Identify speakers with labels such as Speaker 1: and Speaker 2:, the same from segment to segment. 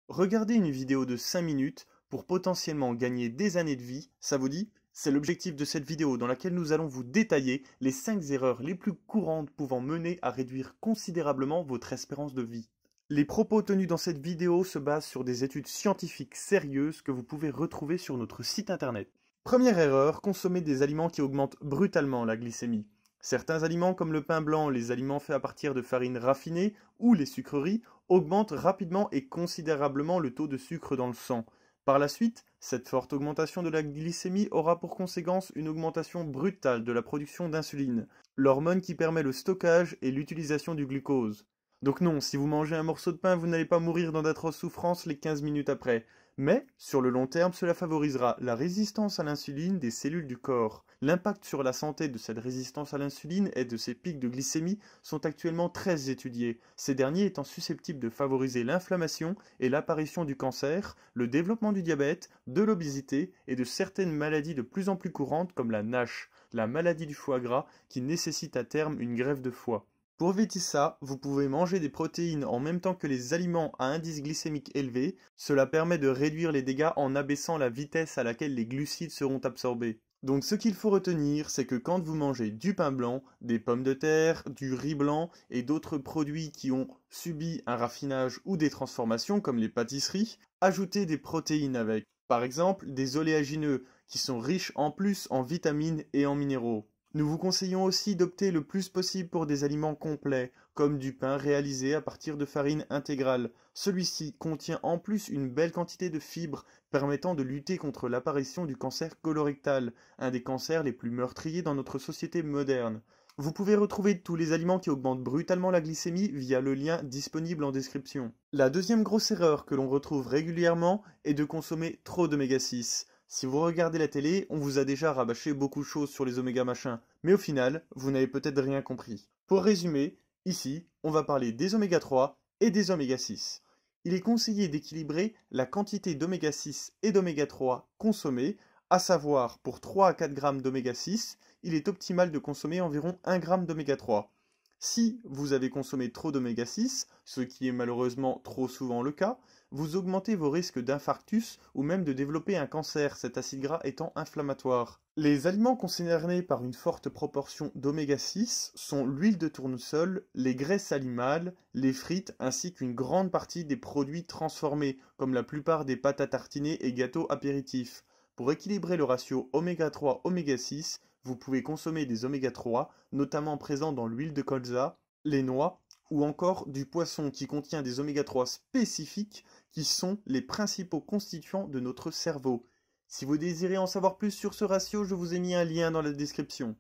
Speaker 1: Regardez une vidéo de 5 minutes pour potentiellement gagner des années de vie, ça vous dit? C'est l'objectif de cette vidéo dans laquelle nous allons vous détailler les 5 erreurs les plus courantes pouvant mener à réduire considérablement votre espérance de vie. Les propos tenus dans cette vidéo se basent sur des études scientifiques sérieuses que vous pouvez retrouver sur notre site internet. Première erreur, consommer des aliments qui augmentent brutalement la glycémie. Certains aliments comme le pain blanc, les aliments faits à partir de farines raffinées ou les sucreries augmentent rapidement et considérablement le taux de sucre dans le sang. Par la suite, cette forte augmentation de la glycémie aura pour conséquence une augmentation brutale de la production d'insuline, l'hormone qui permet le stockage et l'utilisation du glucose. Donc non, si vous mangez un morceau de pain, vous n'allez pas mourir dans d'atroces souffrances les 15 minutes après. Mais, sur le long terme, cela favorisera la résistance à l'insuline des cellules du corps. L'impact sur la santé de cette résistance à l'insuline et de ces pics de glycémie sont actuellement très étudiés, ces derniers étant susceptibles de favoriser l'inflammation et l'apparition du cancer, le développement du diabète, de l'obésité et de certaines maladies de plus en plus courantes comme la NASH, la maladie du foie gras qui nécessite à terme une greffe de foie. Pour éviter ça, vous pouvez manger des protéines en même temps que les aliments à indice glycémique élevé. Cela permet de réduire les dégâts en abaissant la vitesse à laquelle les glucides seront absorbés. Donc ce qu'il faut retenir, c'est que quand vous mangez du pain blanc, des pommes de terre, du riz blanc et d'autres produits qui ont subi un raffinage ou des transformations comme les pâtisseries, ajoutez des protéines avec. Par exemple, des oléagineux qui sont riches en plus en vitamines et en minéraux. Nous vous conseillons aussi d'opter le plus possible pour des aliments complets, comme du pain réalisé à partir de farine intégrale. Celui-ci contient en plus une belle quantité de fibres permettant de lutter contre l'apparition du cancer colorectal, un des cancers les plus meurtriers dans notre société moderne. Vous pouvez retrouver tous les aliments qui augmentent brutalement la glycémie via le lien disponible en description. La deuxième grosse erreur que l'on retrouve régulièrement est de consommer trop d'oméga 6. Si vous regardez la télé, on vous a déjà rabâché beaucoup de choses sur les oméga machins, mais au final, vous n'avez peut-être rien compris. Pour résumer, ici, on va parler des oméga 3 et des oméga 6. Il est conseillé d'équilibrer la quantité d'oméga 6 et d'oméga 3 consommés, à savoir pour 3 à 4 grammes d'oméga 6, il est optimal de consommer environ 1 gramme d'oméga 3. Si vous avez consommé trop d'oméga 6, ce qui est malheureusement trop souvent le cas, vous augmentez vos risques d'infarctus ou même de développer un cancer, cet acide gras étant inflammatoire. Les aliments concernés par une forte proportion d'oméga 6 sont l'huile de tournesol, les graisses animales, les frites ainsi qu'une grande partie des produits transformés, comme la plupart des pâtes à tartiner et gâteaux apéritifs. Pour équilibrer le ratio oméga 3-oméga 6, vous pouvez consommer des oméga 3, notamment présents dans l'huile de colza, les noix, ou encore du poisson qui contient des oméga 3 spécifiques qui sont les principaux constituants de notre cerveau. Si vous désirez en savoir plus sur ce ratio, je vous ai mis un lien dans la description.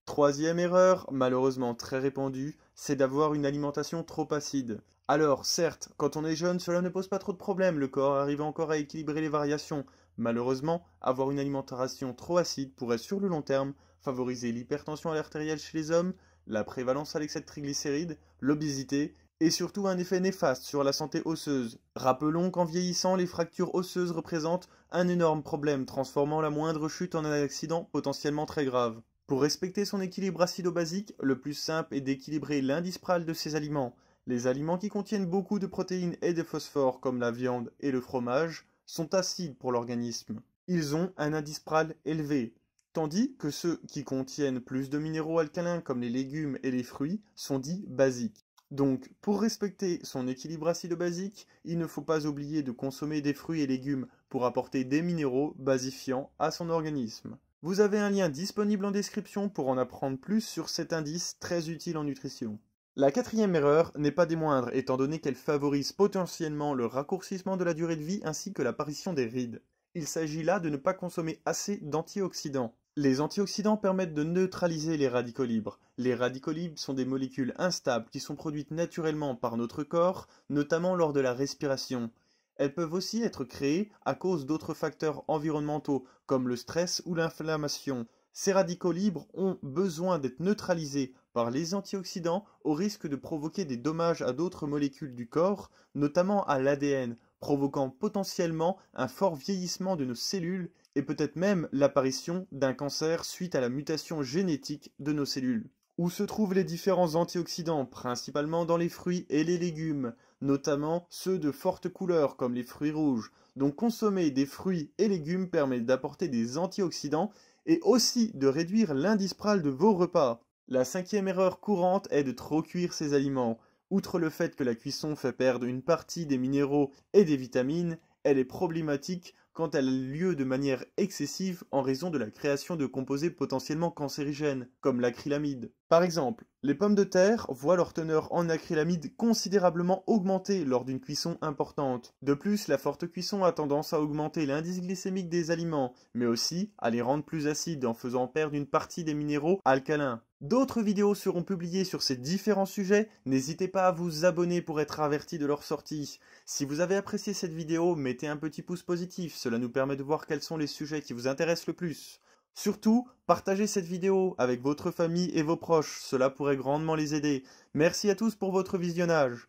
Speaker 1: Troisième erreur, malheureusement très répandue, c'est d'avoir une alimentation trop acide. Alors, certes, quand on est jeune, cela ne pose pas trop de problèmes, le corps arrive encore à équilibrer les variations. Malheureusement, avoir une alimentation trop acide pourrait sur le long terme favoriser l'hypertension artérielle chez les hommes, la prévalence à l'excès de triglycérides, l'obésité et surtout un effet néfaste sur la santé osseuse. Rappelons qu'en vieillissant, les fractures osseuses représentent un énorme problème, transformant la moindre chute en un accident potentiellement très grave. Pour respecter son équilibre acido-basique, le plus simple est d'équilibrer l'indice pral de ces aliments. Les aliments qui contiennent beaucoup de protéines et de phosphore, comme la viande et le fromage, sont acides pour l'organisme. Ils ont un indice pral élevé, tandis que ceux qui contiennent plus de minéraux alcalins, comme les légumes et les fruits, sont dits basiques. Donc, pour respecter son équilibre acido-basique, il ne faut pas oublier de consommer des fruits et légumes pour apporter des minéraux basifiants à son organisme. Vous avez un lien disponible en description pour en apprendre plus sur cet indice très utile en nutrition. La quatrième erreur n'est pas des moindres, étant donné qu'elle favorise potentiellement le raccourcissement de la durée de vie ainsi que l'apparition des rides. Il s'agit là de ne pas consommer assez d'antioxydants. Les antioxydants permettent de neutraliser les radicaux libres. Les radicaux libres sont des molécules instables qui sont produites naturellement par notre corps, notamment lors de la respiration. Elles peuvent aussi être créées à cause d'autres facteurs environnementaux, comme le stress ou l'inflammation. Ces radicaux libres ont besoin d'être neutralisés par les antioxydants au risque de provoquer des dommages à d'autres molécules du corps, notamment à l'ADN, provoquant potentiellement un fort vieillissement de nos cellules et peut-être même l'apparition d'un cancer suite à la mutation génétique de nos cellules. Où se trouvent les différents antioxydants? Principalement dans les fruits et les légumes, notamment ceux de forte couleur comme les fruits rouges. Donc consommer des fruits et légumes permet d'apporter des antioxydants et aussi de réduire l'indice pral de vos repas. La cinquième erreur courante est de trop cuire ces aliments. Outre le fait que la cuisson fait perdre une partie des minéraux et des vitamines, elle est problématique quand elle a lieu de manière excessive en raison de la création de composés potentiellement cancérigènes, comme l'acrylamide. Par exemple, les pommes de terre voient leur teneur en acrylamide considérablement augmenter lors d'une cuisson importante. De plus, la forte cuisson a tendance à augmenter l'indice glycémique des aliments, mais aussi à les rendre plus acides en faisant perdre une partie des minéraux alcalins. D'autres vidéos seront publiées sur ces différents sujets, n'hésitez pas à vous abonner pour être averti de leur sortie. Si vous avez apprécié cette vidéo, mettez un petit pouce positif, cela nous permet de voir quels sont les sujets qui vous intéressent le plus. Surtout, partagez cette vidéo avec votre famille et vos proches, cela pourrait grandement les aider. Merci à tous pour votre visionnage.